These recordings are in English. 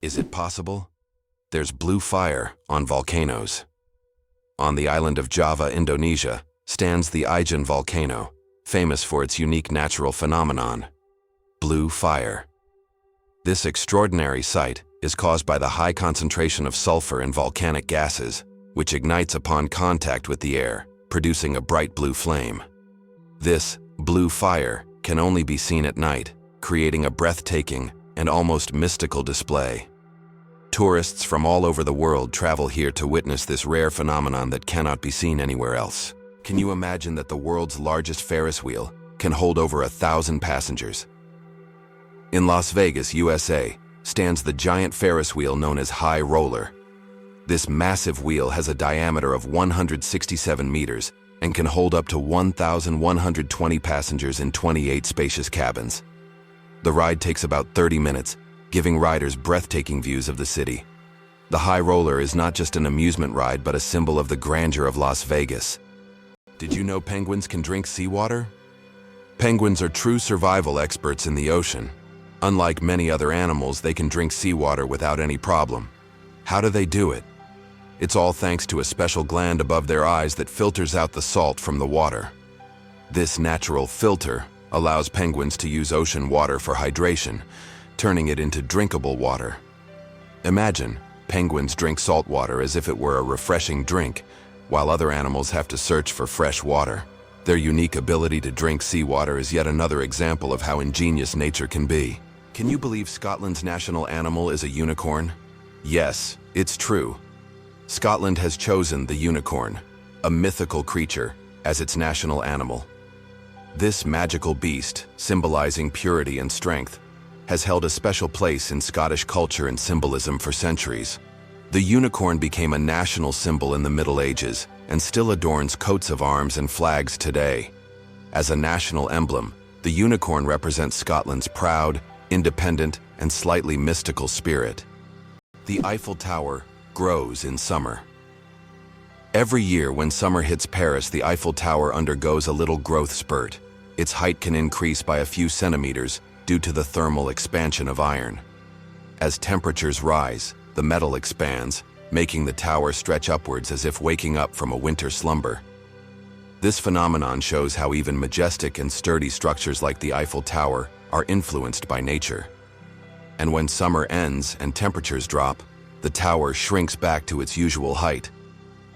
Is it possible? There's blue fire on volcanoes. On the island of Java, Indonesia, stands the Ijen volcano, famous for its unique natural phenomenon, blue fire. This extraordinary sight is caused by the high concentration of sulfur in volcanic gases, which ignites upon contact with the air, producing a bright blue flame. This blue fire can only be seen at night, creating a breathtaking and almost mystical display. Tourists from all over the world travel here to witness this rare phenomenon that cannot be seen anywhere else. Can you imagine that the world's largest Ferris wheel can hold over 1,000 passengers? In Las Vegas, USA, stands the giant Ferris wheel known as High Roller. This massive wheel has a diameter of 167 meters and can hold up to 1,120 passengers in 28 spacious cabins. The ride takes about 30 minutes, giving riders breathtaking views of the city. The High Roller is not just an amusement ride but a symbol of the grandeur of Las Vegas. Did you know penguins can drink seawater? Penguins are true survival experts in the ocean. Unlike many other animals, they can drink seawater without any problem. How do they do it? It's all thanks to a special gland above their eyes that filters out the salt from the water. This natural filter allows penguins to use ocean water for hydration, turning it into drinkable water. Imagine, penguins drink salt water as if it were a refreshing drink, while other animals have to search for fresh water. Their unique ability to drink seawater is yet another example of how ingenious nature can be. Can you believe Scotland's national animal is a unicorn? Yes, it's true. Scotland has chosen the unicorn, a mythical creature, as its national animal. This magical beast, symbolizing purity and strength, has held a special place in Scottish culture and symbolism for centuries. The unicorn became a national symbol in the Middle Ages and still adorns coats of arms and flags today. As a national emblem, the unicorn represents Scotland's proud, independent, and slightly mystical spirit. The Eiffel Tower grows in summer. Every year when summer hits Paris, the Eiffel Tower undergoes a little growth spurt. Its height can increase by a few centimeters due to the thermal expansion of iron. As temperatures rise, the metal expands, making the tower stretch upwards as if waking up from a winter slumber. This phenomenon shows how even majestic and sturdy structures like the Eiffel Tower are influenced by nature. And when summer ends and temperatures drop, the tower shrinks back to its usual height.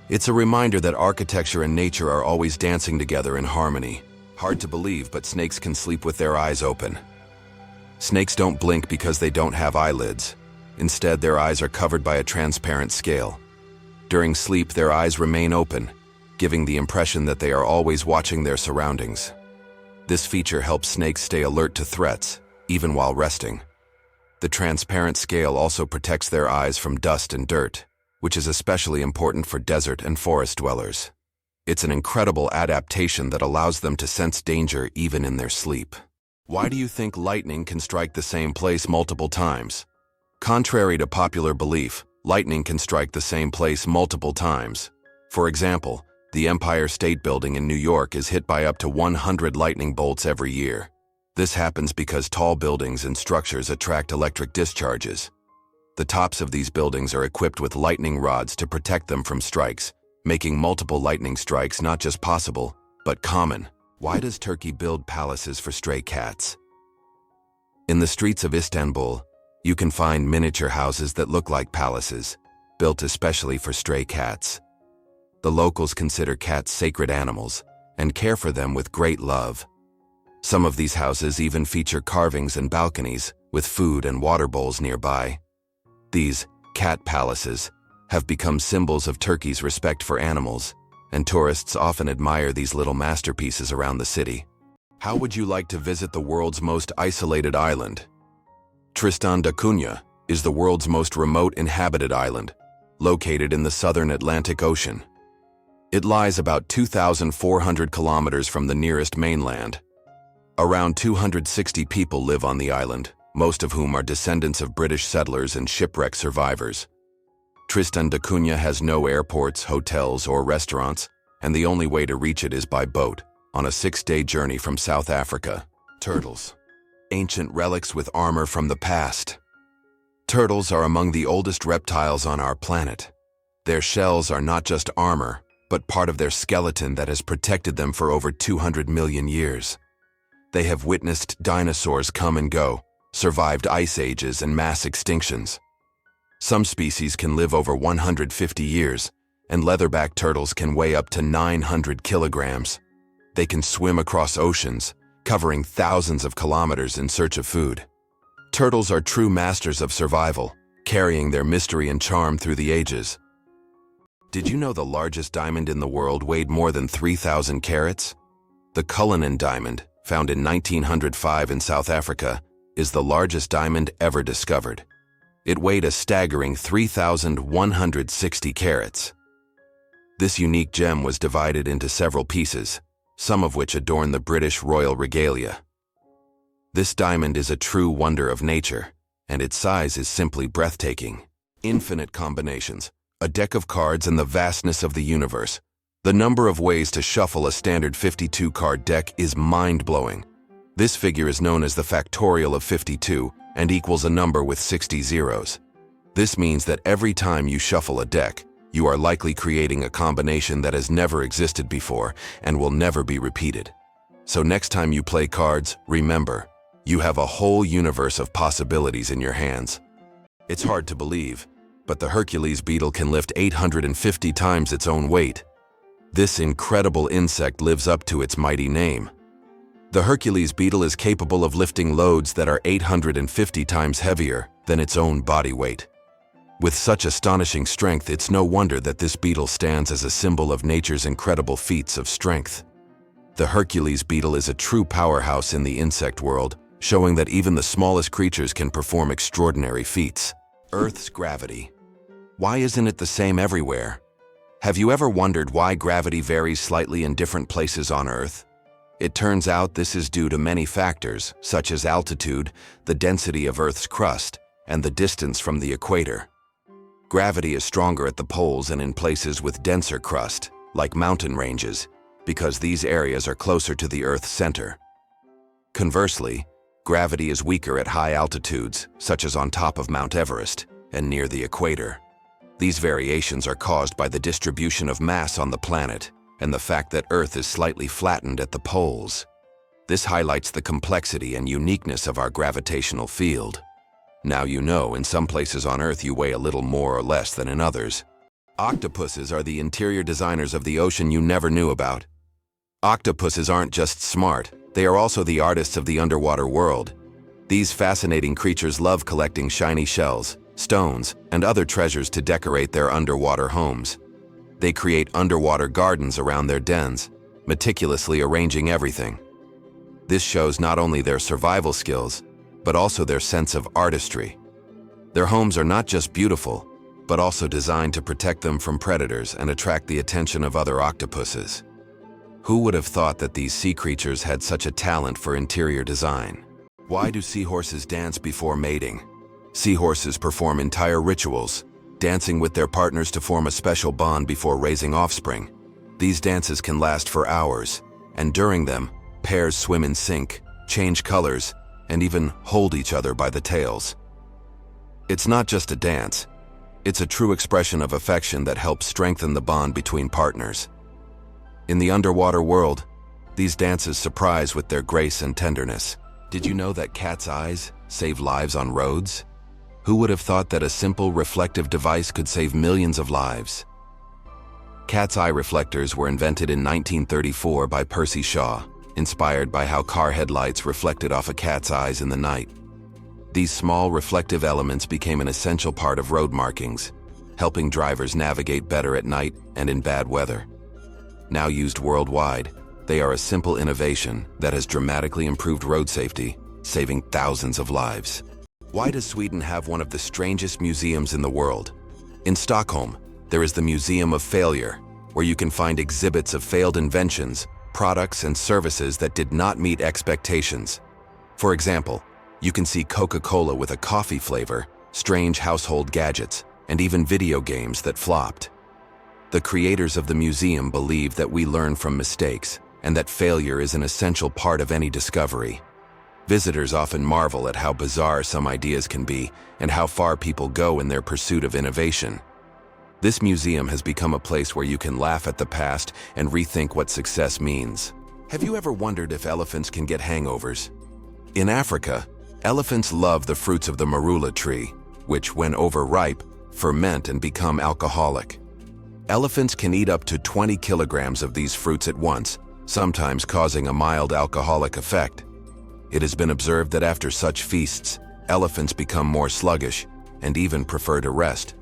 It's a reminder that architecture and nature are always dancing together in harmony. Hard to believe, but snakes can sleep with their eyes open. Snakes don't blink because they don't have eyelids. Instead, their eyes are covered by a transparent scale. During sleep, their eyes remain open, giving the impression that they are always watching their surroundings. This feature helps snakes stay alert to threats, even while resting. The transparent scale also protects their eyes from dust and dirt, which is especially important for desert and forest dwellers. It's an incredible adaptation that allows them to sense danger even in their sleep. Why do you think lightning can strike the same place multiple times? Contrary to popular belief, lightning can strike the same place multiple times. For example, the Empire State Building in New York is hit by up to 100 lightning bolts every year. This happens because tall buildings and structures attract electric discharges. The tops of these buildings are equipped with lightning rods to protect them from strikes, making multiple lightning strikes not just possible, but common. Why does Turkey build palaces for stray cats? In the streets of Istanbul, you can find miniature houses that look like palaces, built especially for stray cats. The locals consider cats sacred animals and care for them with great love. Some of these houses even feature carvings and balconies with food and water bowls nearby. These cat palaces have become symbols of Turkey's respect for animals, and tourists often admire these little masterpieces around the city. How would you like to visit the world's most isolated island? Tristan da Cunha is the world's most remote inhabited island, located in the southern Atlantic Ocean. It lies about 2,400 kilometers from the nearest mainland. Around 260 people live on the island, most of whom are descendants of British settlers and shipwreck survivors. Tristan da Cunha has no airports, hotels, or restaurants, and the only way to reach it is by boat, on a 6-day journey from South Africa. Turtles. Ancient relics with armor from the past. Turtles are among the oldest reptiles on our planet. Their shells are not just armor, but part of their skeleton that has protected them for over 200 million years. They have witnessed dinosaurs come and go, survived ice ages and mass extinctions. Some species can live over 150 years, and leatherback turtles can weigh up to 900 kilograms. They can swim across oceans, covering thousands of kilometers in search of food. Turtles are true masters of survival, carrying their mystery and charm through the ages. Did you know the largest diamond in the world weighed more than 3,000 carats? The Cullinan diamond, found in 1905 in South Africa, is the largest diamond ever discovered. It weighed a staggering 3,160 carats. This unique gem was divided into several pieces, some of which adorn the British royal regalia. This diamond is a true wonder of nature, and its size is simply breathtaking. Infinite combinations, a deck of cards, and the vastness of the universe. The number of ways to shuffle a standard 52-card deck is mind-blowing. This figure is known as the factorial of 52 and equals a number with 60 zeros. This means that every time you shuffle a deck, you are likely creating a combination that has never existed before and will never be repeated. So next time you play cards, remember, you have a whole universe of possibilities in your hands. It's hard to believe, but the Hercules beetle can lift 850 times its own weight. This incredible insect lives up to its mighty name. The Hercules beetle is capable of lifting loads that are 850 times heavier than its own body weight. With such astonishing strength, it's no wonder that this beetle stands as a symbol of nature's incredible feats of strength. The Hercules beetle is a true powerhouse in the insect world, showing that even the smallest creatures can perform extraordinary feats. Earth's gravity. Why isn't it the same everywhere? Have you ever wondered why gravity varies slightly in different places on Earth? It turns out this is due to many factors, such as altitude, the density of Earth's crust, and the distance from the equator. Gravity is stronger at the poles and in places with denser crust, like mountain ranges, because these areas are closer to the Earth's center. Conversely, gravity is weaker at high altitudes, such as on top of Mount Everest and near the equator. These variations are caused by the distribution of mass on the planet and the fact that Earth is slightly flattened at the poles. This highlights the complexity and uniqueness of our gravitational field. Now you know, in some places on Earth you weigh a little more or less than in others. Octopuses are the interior designers of the ocean you never knew about. Octopuses aren't just smart, they are also the artists of the underwater world. These fascinating creatures love collecting shiny shells, stones, and other treasures to decorate their underwater homes. They create underwater gardens around their dens, meticulously arranging everything. This shows not only their survival skills, but also their sense of artistry. Their homes are not just beautiful, but also designed to protect them from predators and attract the attention of other octopuses. Who would have thought that these sea creatures had such a talent for interior design? Why do seahorses dance before mating? Seahorses perform entire rituals, dancing with their partners to form a special bond before raising offspring. These dances can last for hours, and during them, pairs swim in sync, change colors, and even hold each other by the tails. It's not just a dance, it's a true expression of affection that helps strengthen the bond between partners. In the underwater world, these dances surprise with their grace and tenderness. Did you know that cats' eyes save lives on roads? Who would have thought that a simple reflective device could save millions of lives? Cat's eye reflectors were invented in 1934 by Percy Shaw, inspired by how car headlights reflected off a cat's eyes in the night. These small reflective elements became an essential part of road markings, helping drivers navigate better at night and in bad weather. Now used worldwide, they are a simple innovation that has dramatically improved road safety, saving thousands of lives. Why does Sweden have one of the strangest museums in the world? In Stockholm, there is the Museum of Failure, where you can find exhibits of failed inventions, products, and services that did not meet expectations. For example, you can see Coca-Cola with a coffee flavor, strange household gadgets, and even video games that flopped. The creators of the museum believe that we learn from mistakes, and that failure is an essential part of any discovery. Visitors often marvel at how bizarre some ideas can be and how far people go in their pursuit of innovation. This museum has become a place where you can laugh at the past and rethink what success means. Have you ever wondered if elephants can get hangovers? In Africa, elephants love the fruits of the marula tree, which, when overripe, ferment and become alcoholic. Elephants can eat up to 20 kilograms of these fruits at once, sometimes causing a mild alcoholic effect. It has been observed that after such feasts, elephants become more sluggish and even prefer to rest.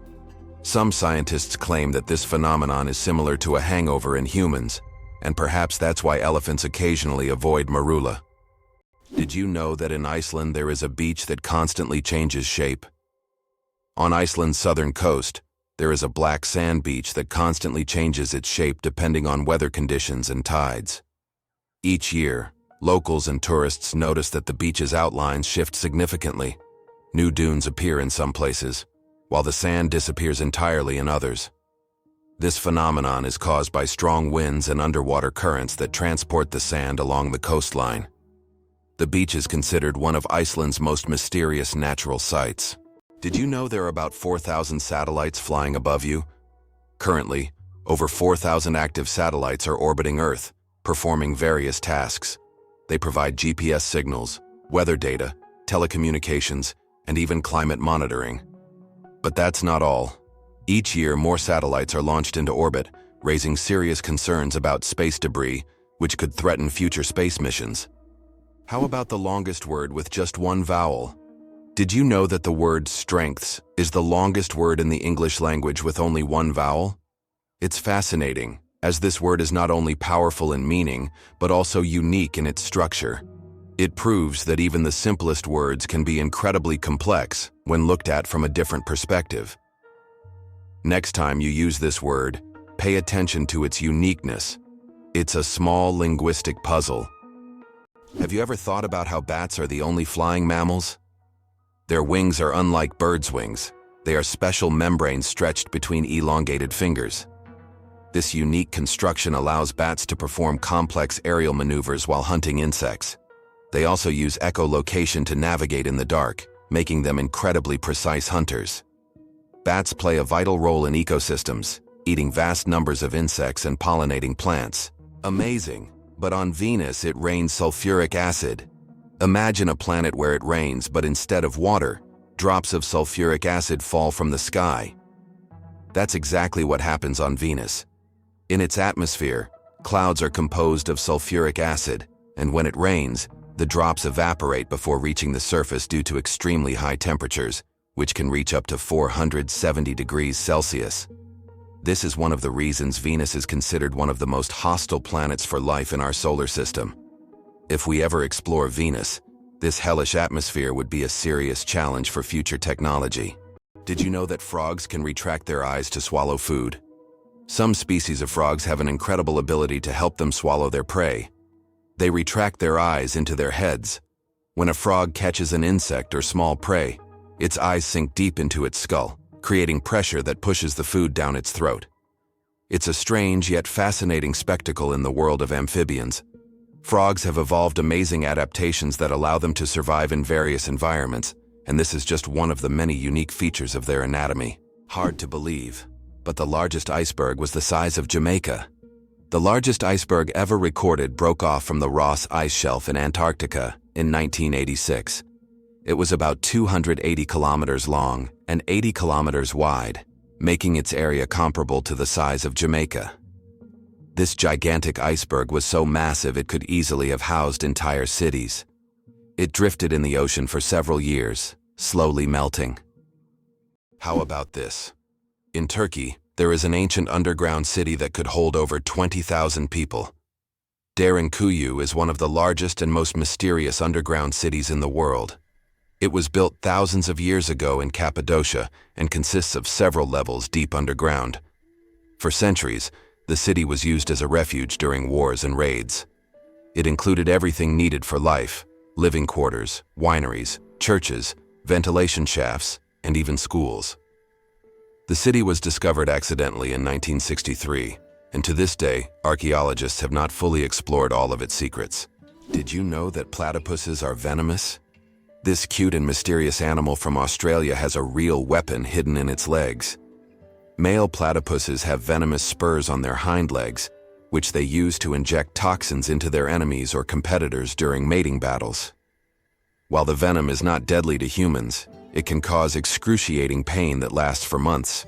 Some scientists claim that this phenomenon is similar to a hangover in humans, and perhaps that's why elephants occasionally avoid marula. Did you know that in Iceland there is a beach that constantly changes shape? On Iceland's southern coast, there is a black sand beach that constantly changes its shape depending on weather conditions and tides. Each year, locals and tourists notice that the beach's outlines shift significantly. New dunes appear in some places, while the sand disappears entirely in others. This phenomenon is caused by strong winds and underwater currents that transport the sand along the coastline. The beach is considered one of Iceland's most mysterious natural sights. Did you know there are about 4,000 satellites flying above you? Currently, over 4,000 active satellites are orbiting Earth, performing various tasks. They provide GPS signals, weather data, telecommunications, and even climate monitoring. But that's not all. Each year, more satellites are launched into orbit, raising serious concerns about space debris, which could threaten future space missions. How about the longest word with just one vowel? Did you know that the word strengths is the longest word in the English language with only one vowel? It's fascinating, as this word is not only powerful in meaning, but also unique in its structure. It proves that even the simplest words can be incredibly complex when looked at from a different perspective. Next time you use this word, pay attention to its uniqueness. It's a small linguistic puzzle. Have you ever thought about how bats are the only flying mammals? Their wings are unlike birds' wings. They are special membranes stretched between elongated fingers. This unique construction allows bats to perform complex aerial maneuvers while hunting insects. They also use echolocation to navigate in the dark, making them incredibly precise hunters. Bats play a vital role in ecosystems, eating vast numbers of insects and pollinating plants. Amazing, but on Venus it rains sulfuric acid. Imagine a planet where it rains, but instead of water, drops of sulfuric acid fall from the sky. That's exactly what happens on Venus. In its atmosphere, clouds are composed of sulfuric acid, and when it rains, the drops evaporate before reaching the surface due to extremely high temperatures, which can reach up to 470 degrees Celsius. This is one of the reasons Venus is considered one of the most hostile planets for life in our solar system. If we ever explore Venus, this hellish atmosphere would be a serious challenge for future technology. Did you know that frogs can retract their eyes to swallow food? Some species of frogs have an incredible ability to help them swallow their prey. They retract their eyes into their heads. When a frog catches an insect or small prey, its eyes sink deep into its skull, creating pressure that pushes the food down its throat. It's a strange yet fascinating spectacle in the world of amphibians. Frogs have evolved amazing adaptations that allow them to survive in various environments, and this is just one of the many unique features of their anatomy. Hard to believe, but the largest iceberg was the size of Jamaica. The largest iceberg ever recorded broke off from the Ross Ice Shelf in Antarctica in 1986. It was about 280 kilometers long and 80 kilometers wide, making its area comparable to the size of Jamaica. This gigantic iceberg was so massive it could easily have housed entire cities. It drifted in the ocean for several years, slowly melting. How about this? In Turkey, there is an ancient underground city that could hold over 20,000 people. Derinkuyu is one of the largest and most mysterious underground cities in the world. It was built thousands of years ago in Cappadocia and consists of several levels deep underground. For centuries, the city was used as a refuge during wars and raids. It included everything needed for life: living quarters, wineries, churches, ventilation shafts, and even schools. The city was discovered accidentally in 1963, and to this day, archaeologists have not fully explored all of its secrets. Did you know that platypuses are venomous? This cute and mysterious animal from Australia has a real weapon hidden in its legs. Male platypuses have venomous spurs on their hind legs, which they use to inject toxins into their enemies or competitors during mating battles. While the venom is not deadly to humans, it can cause excruciating pain that lasts for months.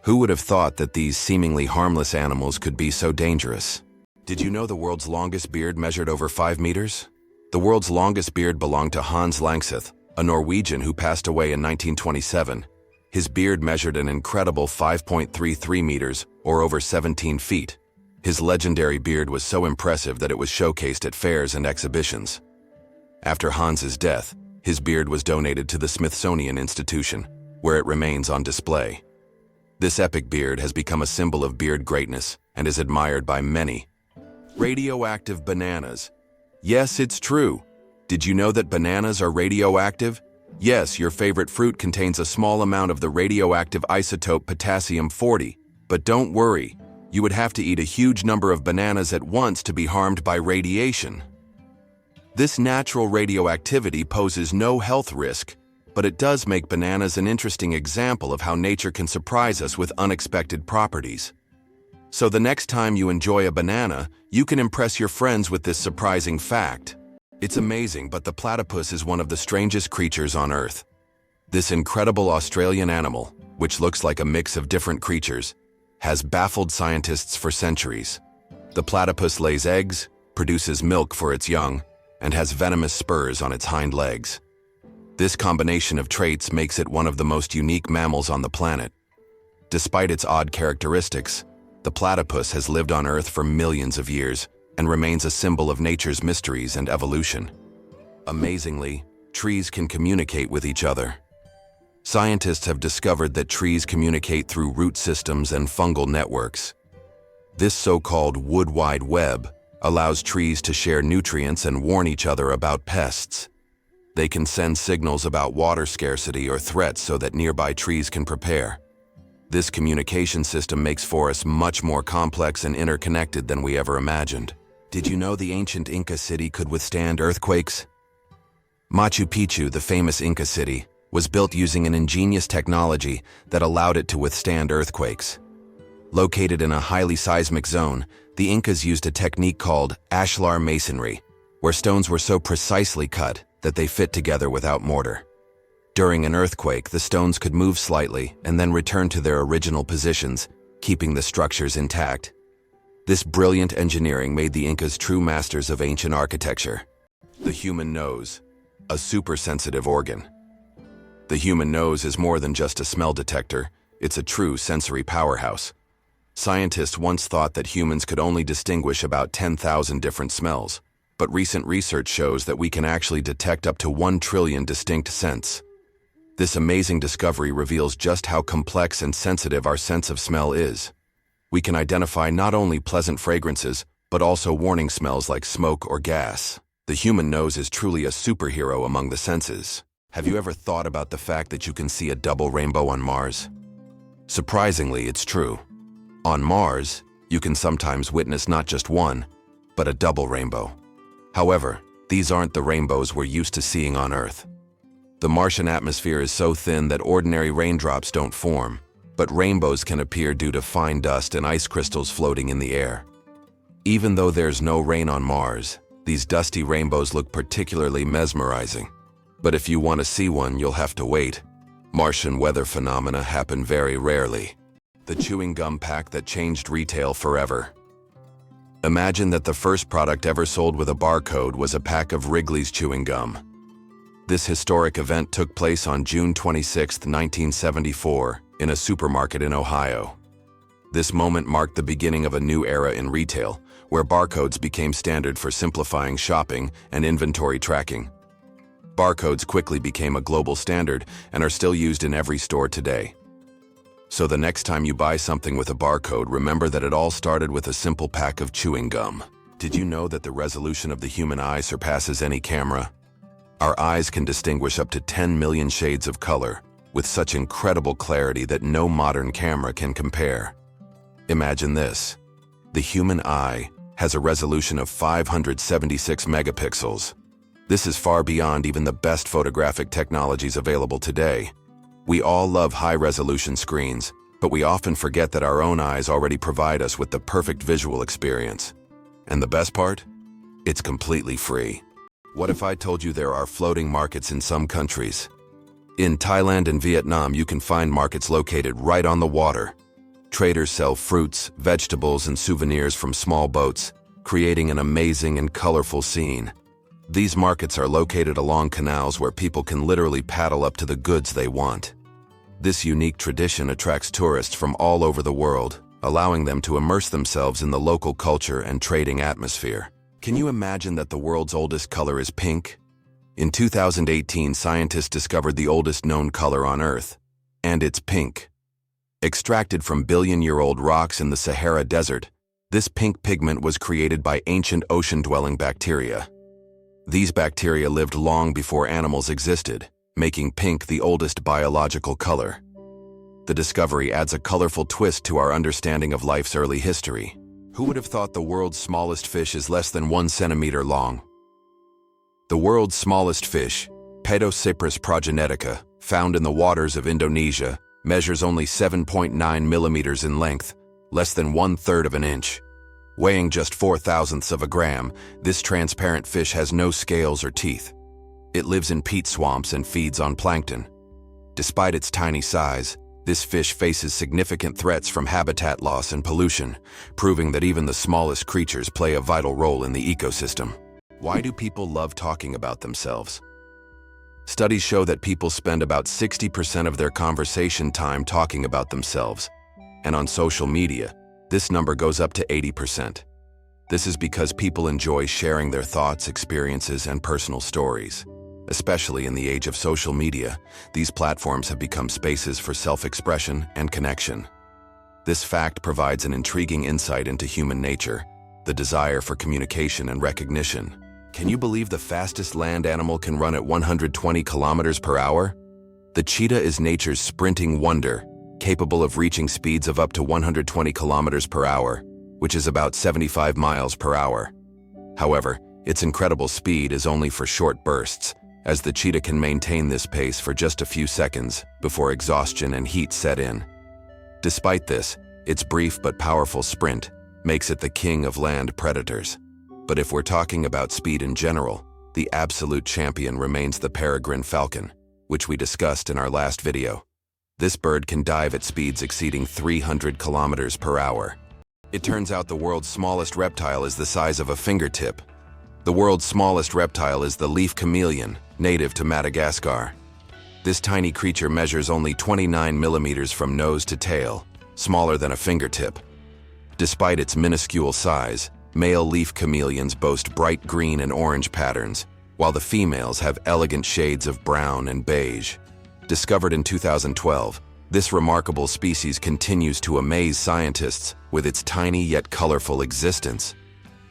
Who would have thought that these seemingly harmless animals could be so dangerous? Did you know the world's longest beard measured over 5 meters? The world's longest beard belonged to Hans Langseth, a Norwegian who passed away in 1927. His beard measured an incredible 5.33 meters, or over 17 feet. His legendary beard was so impressive that it was showcased at fairs and exhibitions. After Hans's death, his beard was donated to the Smithsonian Institution, where it remains on display. This epic beard has become a symbol of beard greatness and is admired by many. Radioactive bananas. Yes, it's true. Did you know that bananas are radioactive? Yes, your favorite fruit contains a small amount of the radioactive isotope potassium-40. But don't worry, you would have to eat a huge number of bananas at once to be harmed by radiation. This natural radioactivity poses no health risk, but it does make bananas an interesting example of how nature can surprise us with unexpected properties. So the next time you enjoy a banana, you can impress your friends with this surprising fact. It's amazing, but the platypus is one of the strangest creatures on Earth. This incredible Australian animal, which looks like a mix of different creatures, has baffled scientists for centuries. The platypus lays eggs, produces milk for its young, and has venomous spurs on its hind legs. This combination of traits makes it one of the most unique mammals on the planet. Despite its odd characteristics, the platypus has lived on Earth for millions of years and remains a symbol of nature's mysteries and evolution. Amazingly, trees can communicate with each other. Scientists have discovered that trees communicate through root systems and fungal networks. This so-called wood wide web allows trees to share nutrients and warn each other about pests. They can send signals about water scarcity or threats so that nearby trees can prepare. This communication system makes forests much more complex and interconnected than we ever imagined. Did you know the ancient Inca city could withstand earthquakes? Machu Picchu, the famous Inca city, was built using an ingenious technology that allowed it to withstand earthquakes. Located in a highly seismic zone, the Incas used a technique called ashlar masonry, where stones were so precisely cut that they fit together without mortar. During an earthquake, the stones could move slightly and then return to their original positions, keeping the structures intact. This brilliant engineering made the Incas true masters of ancient architecture. The human nose, a super-sensitive organ. The human nose is more than just a smell detector, it's a true sensory powerhouse. Scientists once thought that humans could only distinguish about 10,000 different smells, but recent research shows that we can actually detect up to 1 trillion distinct scents. This amazing discovery reveals just how complex and sensitive our sense of smell is. We can identify not only pleasant fragrances, but also warning smells like smoke or gas. The human nose is truly a superhero among the senses. Have you ever thought about the fact that you can see a double rainbow on Mars? Surprisingly, it's true. On Mars, you can sometimes witness not just one, but a double rainbow. However, these aren't the rainbows we're used to seeing on Earth. The Martian atmosphere is so thin that ordinary raindrops don't form, but rainbows can appear due to fine dust and ice crystals floating in the air. Even though there's no rain on Mars, these dusty rainbows look particularly mesmerizing. But if you want to see one, you'll have to wait. Martian weather phenomena happen very rarely. The chewing gum pack that changed retail forever. Imagine that the first product ever sold with a barcode was a pack of Wrigley's chewing gum. This historic event took place on June 26, 1974, in a supermarket in Ohio. This moment marked the beginning of a new era in retail, where barcodes became standard for simplifying shopping and inventory tracking. Barcodes quickly became a global standard and are still used in every store today. So the next time you buy something with a barcode, remember that it all started with a simple pack of chewing gum. Did you know that the resolution of the human eye surpasses any camera? Our eyes can distinguish up to 10 million shades of color, with such incredible clarity that no modern camera can compare. Imagine this. The human eye, has a resolution of 576 megapixels. This is far beyond even the best photographic technologies available today. We all love high-resolution screens, but we often forget that our own eyes already provide us with the perfect visual experience. And the best part? It's completely free. What if I told you there are floating markets in some countries? In Thailand and Vietnam, you can find markets located right on the water. Traders sell fruits, vegetables, and souvenirs from small boats, creating an amazing and colorful scene. These markets are located along canals where people can literally paddle up to the goods they want. This unique tradition attracts tourists from all over the world, allowing them to immerse themselves in the local culture and trading atmosphere. Can you imagine that the world's oldest color is pink? In 2018, scientists discovered the oldest known color on Earth, and it's pink. Extracted from billion-year-old rocks in the Sahara Desert, this pink pigment was created by ancient ocean-dwelling bacteria. These bacteria lived long before animals existed, making pink the oldest biological color. The discovery adds a colorful twist to our understanding of life's early history. Who would have thought the world's smallest fish is less than 1 centimeter long? The world's smallest fish, Patagonia progenetica, found in the waters of Indonesia, measures only 7.9 millimeters in length, less than 1/3 of an inch. Weighing just 0.004 of a gram, this transparent fish has no scales or teeth. It lives in peat swamps and feeds on plankton. Despite its tiny size, this fish faces significant threats from habitat loss and pollution, proving that even the smallest creatures play a vital role in the ecosystem. Why do people love talking about themselves? Studies show that people spend about 60% of their conversation time talking about themselves, and on social media, this number goes up to 80%. This is because people enjoy sharing their thoughts, experiences, and personal stories. Especially in the age of social media, these platforms have become spaces for self-expression and connection. This fact provides an intriguing insight into human nature, the desire for communication and recognition. Can you believe the fastest land animal can run at 120 kilometers per hour? The cheetah is nature's sprinting wonder, capable of reaching speeds of up to 120 kilometers per hour, which is about 75 miles per hour. However, its incredible speed is only for short bursts, as the cheetah can maintain this pace for just a few seconds before exhaustion and heat set in. Despite this, its brief but powerful sprint makes it the king of land predators. But if we're talking about speed in general, the absolute champion remains the peregrine falcon, which we discussed in our last video. This bird can dive at speeds exceeding 300 kilometers per hour. It turns out the world's smallest reptile is the size of a fingertip. The world's smallest reptile is the leaf chameleon, native to Madagascar. This tiny creature measures only 29 millimeters from nose to tail, smaller than a fingertip. Despite its minuscule size, male leaf chameleons boast bright green and orange patterns, while the females have elegant shades of brown and beige. Discovered in 2012, this remarkable species continues to amaze scientists with its tiny yet colorful existence.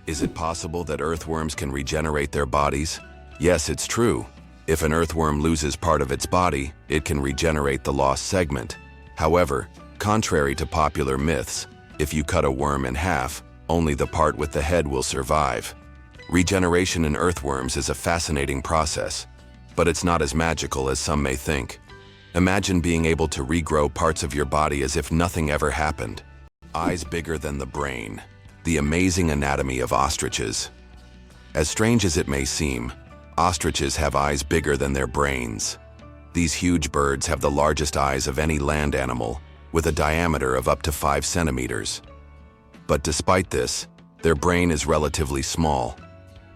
Is it possible that earthworms can regenerate their bodies? Yes, it's true. If an earthworm loses part of its body, it can regenerate the lost segment. However, contrary to popular myths, if you cut a worm in half, only the part with the head will survive. Regeneration in earthworms is a fascinating process, but it's not as magical as some may think. Imagine being able to regrow parts of your body as if nothing ever happened. Eyes bigger than the brain. The amazing anatomy of ostriches. As strange as it may seem, ostriches have eyes bigger than their brains. These huge birds have the largest eyes of any land animal, with a diameter of up to 5 centimeters. But despite this, their brain is relatively small.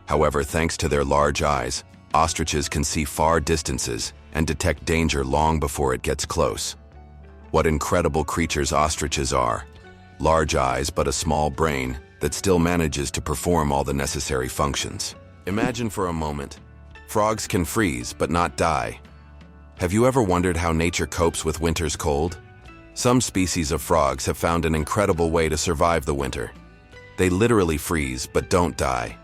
However, thanks to their large eyes, ostriches can see far distances and detect danger long before it gets close. What incredible creatures ostriches are. Large eyes but a small brain that still manages to perform all the necessary functions. Imagine for a moment, frogs can freeze but not die. Have you ever wondered how nature copes with winter's cold? Some species of frogs have found an incredible way to survive the winter. They literally freeze but don't die.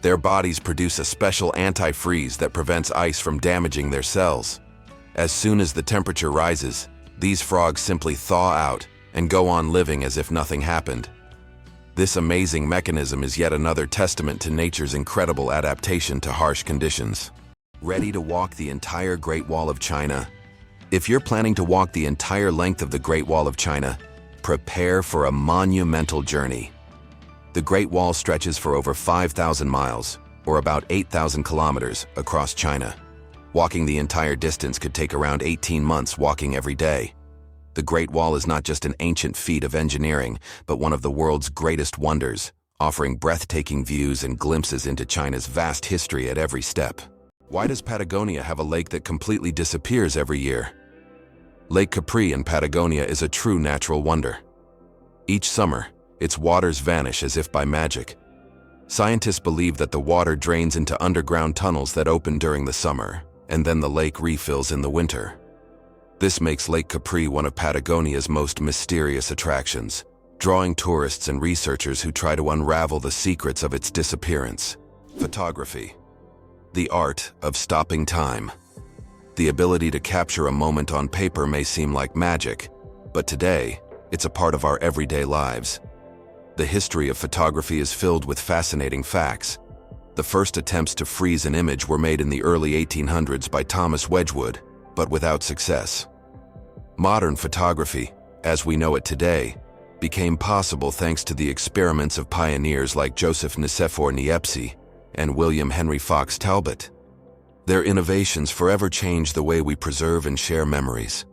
Their bodies produce a special antifreeze that prevents ice from damaging their cells. As soon as the temperature rises, these frogs simply thaw out and go on living as if nothing happened. This amazing mechanism is yet another testament to nature's incredible adaptation to harsh conditions. Ready to walk the entire Great Wall of China? If you're planning to walk the entire length of the Great Wall of China, prepare for a monumental journey. The Great Wall stretches for over 5,000 miles, or about 8,000 kilometers, across China. Walking the entire distance could take around 18 months walking every day. The Great Wall is not just an ancient feat of engineering, but one of the world's greatest wonders, offering breathtaking views and glimpses into China's vast history at every step. Why does Patagonia have a lake that completely disappears every year? Lake Capri in Patagonia is a true natural wonder. Each summer, its waters vanish as if by magic. Scientists believe that the water drains into underground tunnels that open during the summer, and then the lake refills in the winter. This makes Lake Capri one of Patagonia's most mysterious attractions, drawing tourists and researchers who try to unravel the secrets of its disappearance. Photography. The art of stopping time. The ability to capture a moment on paper may seem like magic, but today, it's a part of our everyday lives. The history of photography is filled with fascinating facts. The first attempts to freeze an image were made in the early 1800s by Thomas Wedgwood, but without success. Modern photography, as we know it today, became possible thanks to the experiments of pioneers like Joseph Nicephore Niepce and William Henry Fox Talbot. Their innovations forever changed the way we preserve and share memories.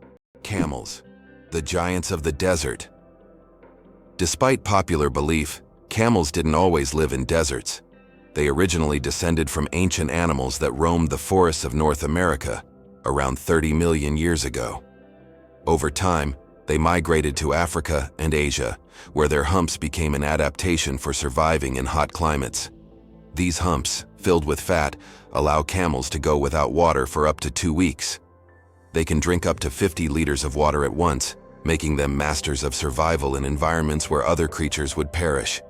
Camels, the giants of the desert. Despite popular belief, camels didn't always live in deserts. They originally descended from ancient animals that roamed the forests of North America around 30 million years ago. Over time, they migrated to Africa and Asia, where their humps became an adaptation for surviving in hot climates. These humps, filled with fat, allow camels to go without water for up to 2 weeks. They can drink up to 50 liters of water at once, making them masters of survival in environments where other creatures would perish.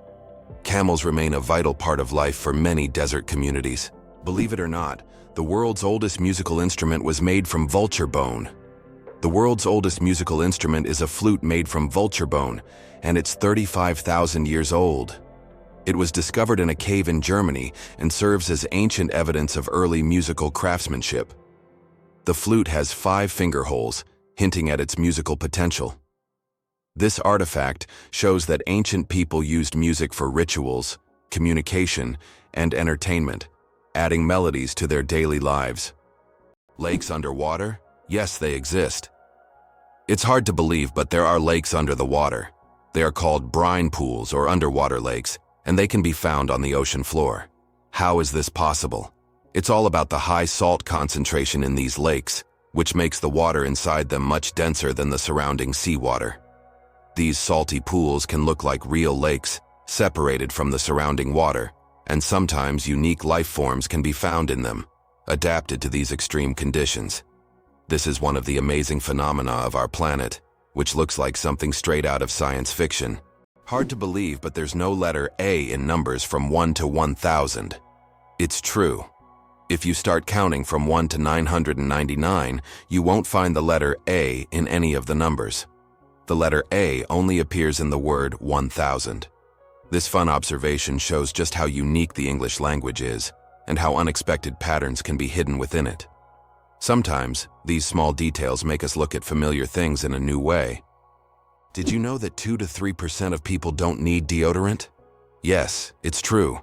Camels remain a vital part of life for many desert communities. Believe it or not, the world's oldest musical instrument was made from vulture bone. The world's oldest musical instrument is a flute made from vulture bone, and it's 35,000 years old. It was discovered in a cave in Germany and serves as ancient evidence of early musical craftsmanship. The flute has 5 finger holes, hinting at its musical potential. This artifact shows that ancient people used music for rituals, communication, and entertainment, adding melodies to their daily lives. Lakes underwater? Yes, they exist. It's hard to believe, but there are lakes under the water. They are called brine pools or underwater lakes, and they can be found on the ocean floor. How is this possible? It's all about the high salt concentration in these lakes, which makes the water inside them much denser than the surrounding seawater. These salty pools can look like real lakes, separated from the surrounding water, and sometimes unique life forms can be found in them, adapted to these extreme conditions. This is one of the amazing phenomena of our planet, which looks like something straight out of science fiction. Hard to believe, but there's no letter A in numbers from 1 to 1,000. It's true. If you start counting from 1 to 999, you won't find the letter A in any of the numbers. The letter A only appears in the word 1,000. This fun observation shows just how unique the English language is, and how unexpected patterns can be hidden within it. Sometimes, these small details make us look at familiar things in a new way. Did you know that 2 to 3% of people don't need deodorant? Yes, it's true.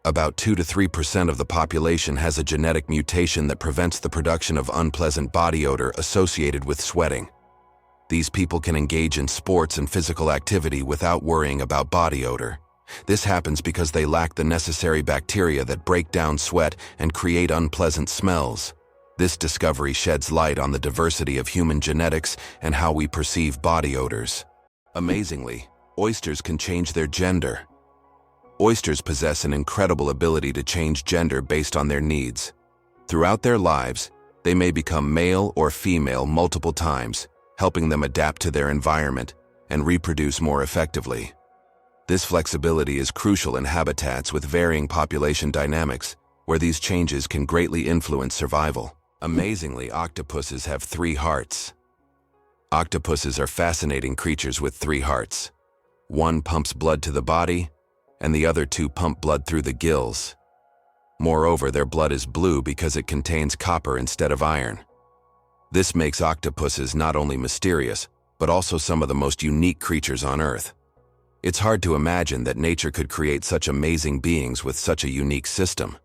About 2 to 3% of the population has a genetic mutation that prevents the production of unpleasant body odor associated with sweating. These people can engage in sports and physical activity without worrying about body odor. This happens because they lack the necessary bacteria that break down sweat and create unpleasant smells. This discovery sheds light on the diversity of human genetics and how we perceive body odors. Amazingly, oysters can change their gender. Oysters possess an incredible ability to change gender based on their needs. Throughout their lives, they may become male or female multiple times, helping them adapt to their environment and reproduce more effectively. This flexibility is crucial in habitats with varying population dynamics, where these changes can greatly influence survival. Amazingly, octopuses have 3 hearts. Octopuses are fascinating creatures with 3 hearts. One pumps blood to the body, and the other two pump blood through the gills. Moreover, their blood is blue because it contains copper instead of iron. This makes octopuses not only mysterious, but also some of the most unique creatures on Earth. It's hard to imagine that nature could create such amazing beings with such a unique system.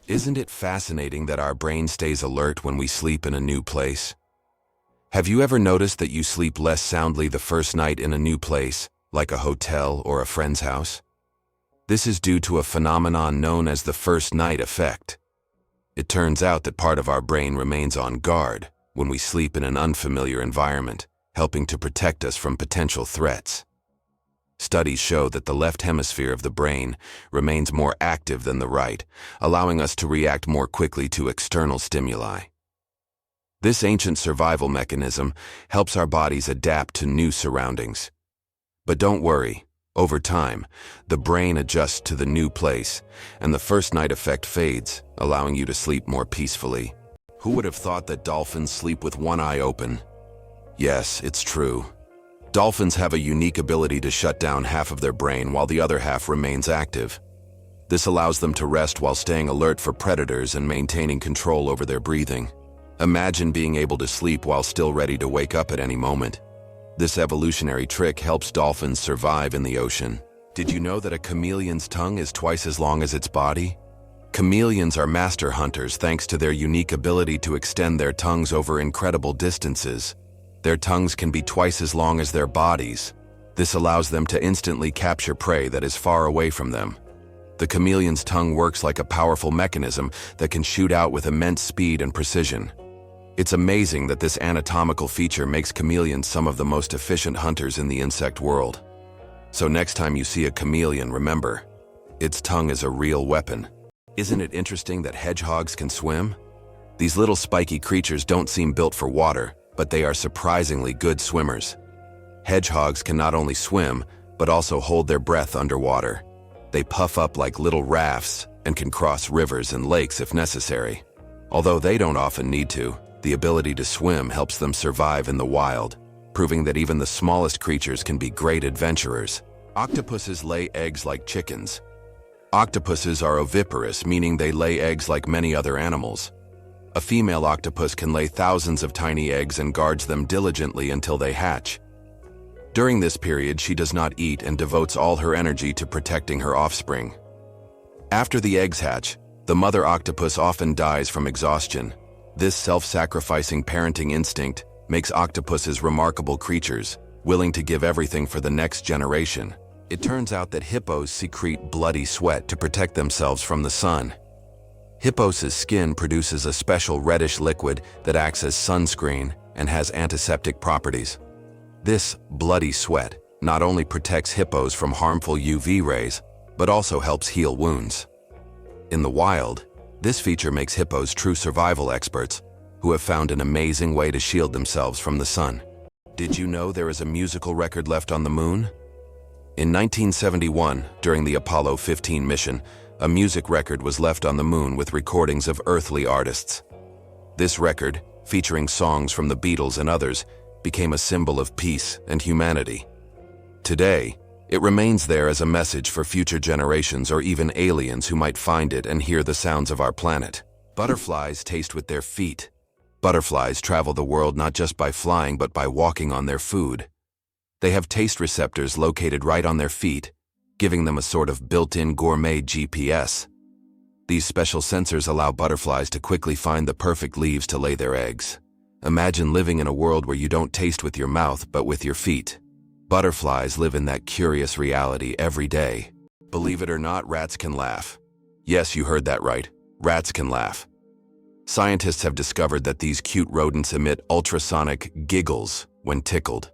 Isn't it fascinating that our brain stays alert when we sleep in a new place? Have you ever noticed that you sleep less soundly the first night in a new place, like a hotel or a friend's house? This is due to a phenomenon known as the first night effect. It turns out that part of our brain remains on guard when we sleep in an unfamiliar environment, helping to protect us from potential threats. Studies show that the left hemisphere of the brain remains more active than the right, allowing us to react more quickly to external stimuli. This ancient survival mechanism helps our bodies adapt to new surroundings. But don't worry, over time, the brain adjusts to the new place, and the first night effect fades, allowing you to sleep more peacefully. Who would have thought that dolphins sleep with one eye open? Yes, it's true. Dolphins have a unique ability to shut down half of their brain while the other half remains active. This allows them to rest while staying alert for predators and maintaining control over their breathing. Imagine being able to sleep while still ready to wake up at any moment. This evolutionary trick helps dolphins survive in the ocean. Did you know that a chameleon's tongue is twice as long as its body? Chameleons are master hunters thanks to their unique ability to extend their tongues over incredible distances. Their tongues can be twice as long as their bodies. This allows them to instantly capture prey that is far away from them. The chameleon's tongue works like a powerful mechanism that can shoot out with immense speed and precision. It's amazing that this anatomical feature makes chameleons some of the most efficient hunters in the insect world. So next time you see a chameleon, remember, its tongue is a real weapon. Isn't it interesting that hedgehogs can swim? These little spiky creatures don't seem built for water, but they are surprisingly good swimmers. Hedgehogs can not only swim, but also hold their breath underwater. They puff up like little rafts and can cross rivers and lakes if necessary. Although they don't often need to, the ability to swim helps them survive in the wild, proving that even the smallest creatures can be great adventurers. Octopuses lay eggs like chickens. Octopuses are oviparous, meaning they lay eggs like many other animals. A female octopus can lay thousands of tiny eggs and guards them diligently until they hatch. During this period, she does not eat and devotes all her energy to protecting her offspring. After the eggs hatch, the mother octopus often dies from exhaustion. This self-sacrificing parenting instinct makes octopuses remarkable creatures, willing to give everything for the next generation. It turns out that hippos secrete bloody sweat to protect themselves from the sun. Hippos' skin produces a special reddish liquid that acts as sunscreen and has antiseptic properties. This bloody sweat not only protects hippos from harmful UV rays, but also helps heal wounds. In the wild, this feature makes hippos true survival experts who have found an amazing way to shield themselves from the sun. Did you know there is a musical record left on the moon? In 1971, during the Apollo 15 mission, a music record was left on the moon with recordings of earthly artists. This record, featuring songs from the Beatles and others, became a symbol of peace and humanity. Today, it remains there as a message for future generations or even aliens who might find it and hear the sounds of our planet. Butterflies taste with their feet. Butterflies travel the world not just by flying but by walking on their food. They have taste receptors located right on their feet, giving them a sort of built-in gourmet GPS. These special sensors allow butterflies to quickly find the perfect leaves to lay their eggs. Imagine living in a world where you don't taste with your mouth but with your feet. Butterflies live in that curious reality every day. Believe it or not, rats can laugh. Yes, you heard that right. Rats can laugh. Scientists have discovered that these cute rodents emit ultrasonic giggles when tickled.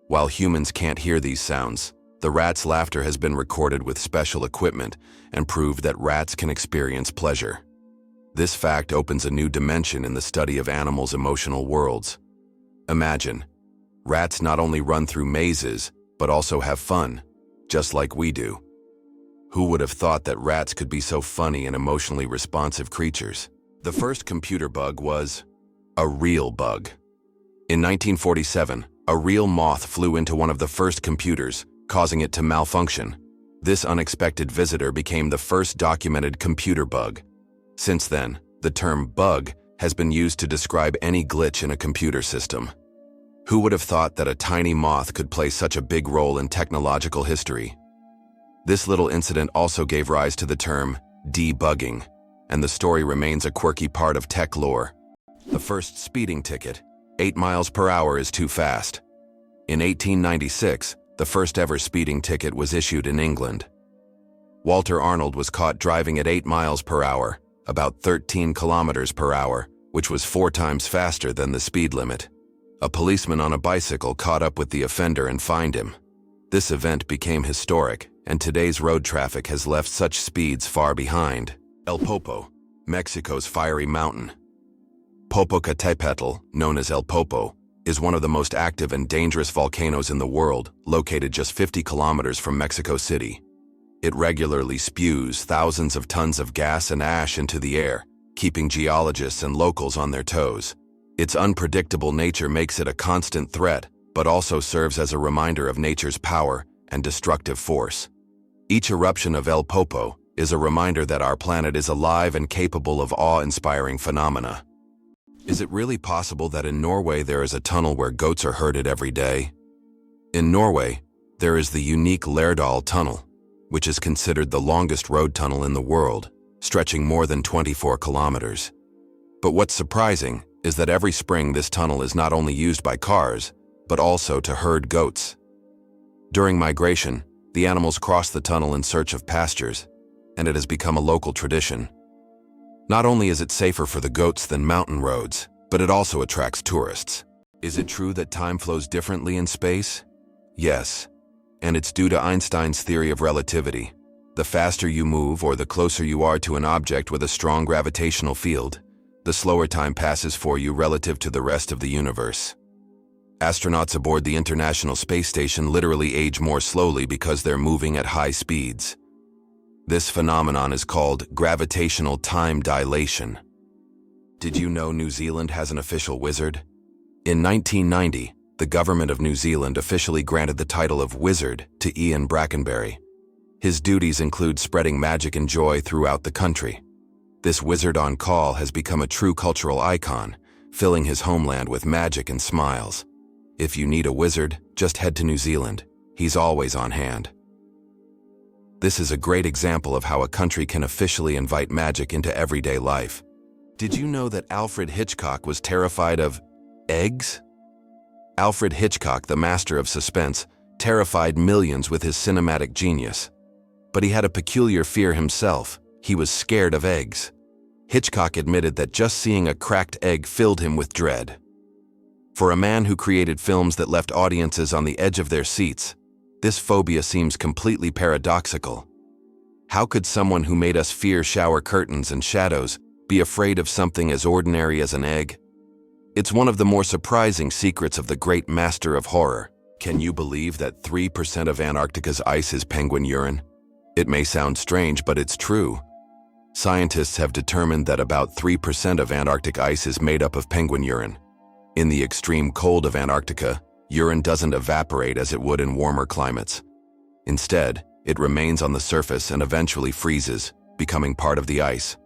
While humans can't hear these sounds, the rat's laughter has been recorded with special equipment and proved that rats can experience pleasure. This fact opens a new dimension in the study of animals' emotional worlds. Imagine, rats not only run through mazes, but also have fun, just like we do. Who would have thought that rats could be so funny and emotionally responsive creatures? The first computer bug was a real bug. In 1947, a real moth flew into one of the first computers, causing it to malfunction. This unexpected visitor became the first documented computer bug. Since then, the term bug has been used to describe any glitch in a computer system. Who would have thought that a tiny moth could play such a big role in technological history? This little incident also gave rise to the term debugging, and the story remains a quirky part of tech lore. The first speeding ticket, 8 miles per hour is too fast. In 1896, the first ever speeding ticket was issued in England. Walter Arnold was caught driving at 8 miles per hour, about 13 kilometers per hour, which was 4 times faster than the speed limit. A policeman on a bicycle caught up with the offender and fined him. This event became historic, and today's road traffic has left such speeds far behind. El Popo, Mexico's fiery mountain. Popocatépetl, known as El Popo, is one of the most active and dangerous volcanoes in the world, located just 50 kilometers from Mexico City. It regularly spews thousands of tons of gas and ash into the air, keeping geologists and locals on their toes. Its unpredictable nature makes it a constant threat, but also serves as a reminder of nature's power and destructive force. Each eruption of El Popo is a reminder that our planet is alive and capable of awe-inspiring phenomena. Is it really possible that in Norway there is a tunnel where goats are herded every day? In Norway, there is the unique Lærdal Tunnel, which is considered the longest road tunnel in the world, stretching more than 24 kilometers. But what's surprising is that every spring this tunnel is not only used by cars, but also to herd goats. During migration, the animals cross the tunnel in search of pastures, and it has become a local tradition. Not only is it safer for the goats than mountain roads, but it also attracts tourists. Is it true that time flows differently in space? Yes, and it's due to Einstein's theory of relativity. The faster you move or the closer you are to an object with a strong gravitational field, the slower time passes for you relative to the rest of the universe. Astronauts aboard the International Space Station literally age more slowly because they're moving at high speeds. This phenomenon is called gravitational time dilation. Did you know New Zealand has an official wizard? In 1990, the government of New Zealand officially granted the title of wizard to Ian Brackenbury. His duties include spreading magic and joy throughout the country. This wizard on call has become a true cultural icon, filling his homeland with magic and smiles. If you need a wizard, just head to New Zealand. He's always on hand. This is a great example of how a country can officially invite magic into everyday life. Did you know that Alfred Hitchcock was terrified of eggs? Alfred Hitchcock, the master of suspense, terrified millions with his cinematic genius. But he had a peculiar fear himself. He was scared of eggs. Hitchcock admitted that just seeing a cracked egg filled him with dread. For a man who created films that left audiences on the edge of their seats, this phobia seems completely paradoxical. How could someone who made us fear shower curtains and shadows be afraid of something as ordinary as an egg? It's one of the more surprising secrets of the great master of horror. Can you believe that 3% of Antarctica's ice is penguin urine? It may sound strange, but it's true. Scientists have determined that about 3% of Antarctic ice is made up of penguin urine. In the extreme cold of Antarctica, urine doesn't evaporate as it would in warmer climates. Instead, it remains on the surface and eventually freezes, becoming part of the ice.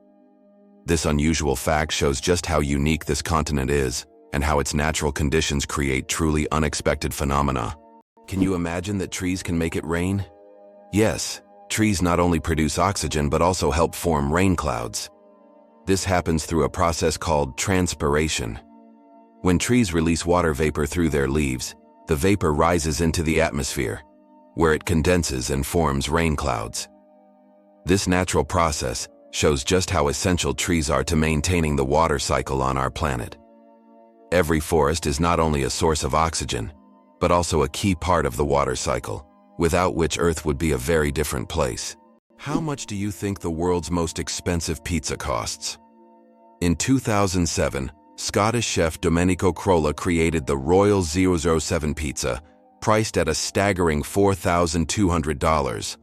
This unusual fact shows just how unique this continent is and how its natural conditions create truly unexpected phenomena. Can you imagine that trees can make it rain? Yes, trees not only produce oxygen but also help form rain clouds. This happens through a process called transpiration. When trees release water vapor through their leaves, the vapor rises into the atmosphere, where it condenses and forms rain clouds. This natural process shows just how essential trees are to maintaining the water cycle on our planet. Every forest is not only a source of oxygen, but also a key part of the water cycle, without which Earth would be a very different place. How much do you think the world's most expensive pizza costs? In 2007, Scottish chef Domenico Crolla created the Royal 007 pizza, priced at a staggering $4,200.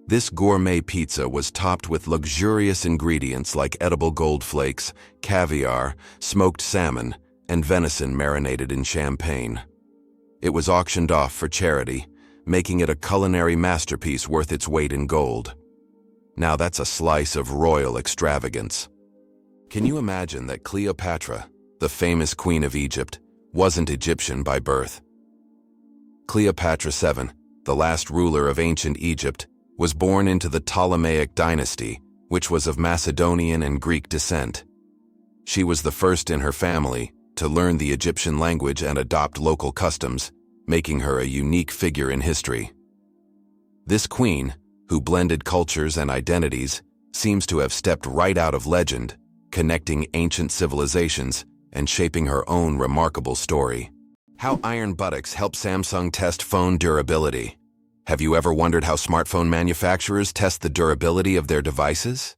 This gourmet pizza was topped with luxurious ingredients like edible gold flakes, caviar, smoked salmon, and venison marinated in champagne. It was auctioned off for charity, making it a culinary masterpiece worth its weight in gold. Now that's a slice of royal extravagance. Can you imagine that Cleopatra, the famous queen of Egypt, wasn't Egyptian by birth? Cleopatra VII, the last ruler of ancient Egypt, was born into the Ptolemaic dynasty, which was of Macedonian and Greek descent. She was the first in her family to learn the Egyptian language and adopt local customs, making her a unique figure in history. This queen, who blended cultures and identities, seems to have stepped right out of legend, connecting ancient civilizations and shaping her own remarkable story. How iron buttocks help Samsung test phone durability. Have you ever wondered how smartphone manufacturers test the durability of their devices?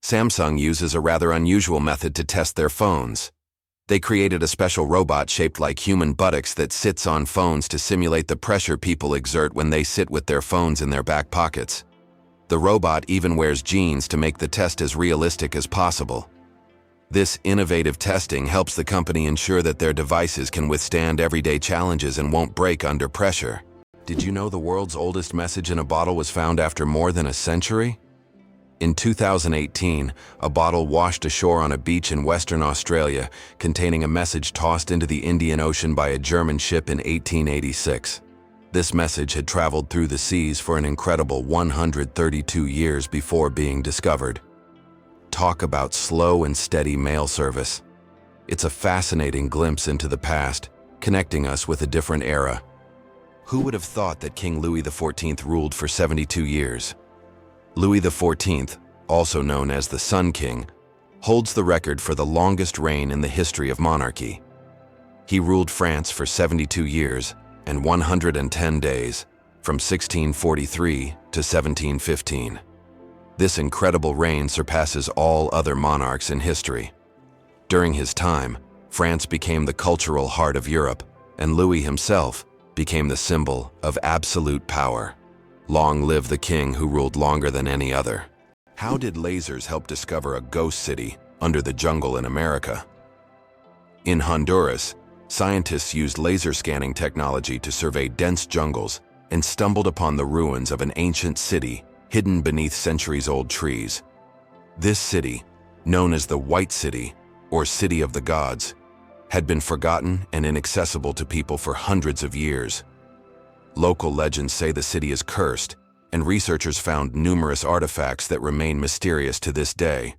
Samsung uses a rather unusual method to test their phones. They created a special robot shaped like human buttocks that sits on phones to simulate the pressure people exert when they sit with their phones in their back pockets. The robot even wears jeans to make the test as realistic as possible. This innovative testing helps the company ensure that their devices can withstand everyday challenges and won't break under pressure. Did you know the world's oldest message in a bottle was found after more than a century? In 2018, a bottle washed ashore on a beach in Western Australia containing a message tossed into the Indian Ocean by a German ship in 1886. This message had traveled through the seas for an incredible 132 years before being discovered. Talk about slow and steady mail service. It's a fascinating glimpse into the past, connecting us with a different era. Who would have thought that King Louis XIV ruled for 72 years? Louis XIV, also known as the Sun King, holds the record for the longest reign in the history of monarchy. He ruled France for 72 years and 110 days, from 1643 to 1715. This incredible reign surpasses all other monarchs in history. During his time, France became the cultural heart of Europe, and Louis himself became the symbol of absolute power. Long live the king who ruled longer than any other. How did lasers help discover a ghost city under the jungle in America? In Honduras, scientists used laser scanning technology to survey dense jungles and stumbled upon the ruins of an ancient city hidden beneath centuries-old trees. This city, known as the White City, or City of the Gods, had been forgotten and inaccessible to people for hundreds of years. Local legends say the city is cursed, and researchers found numerous artifacts that remain mysterious to this day.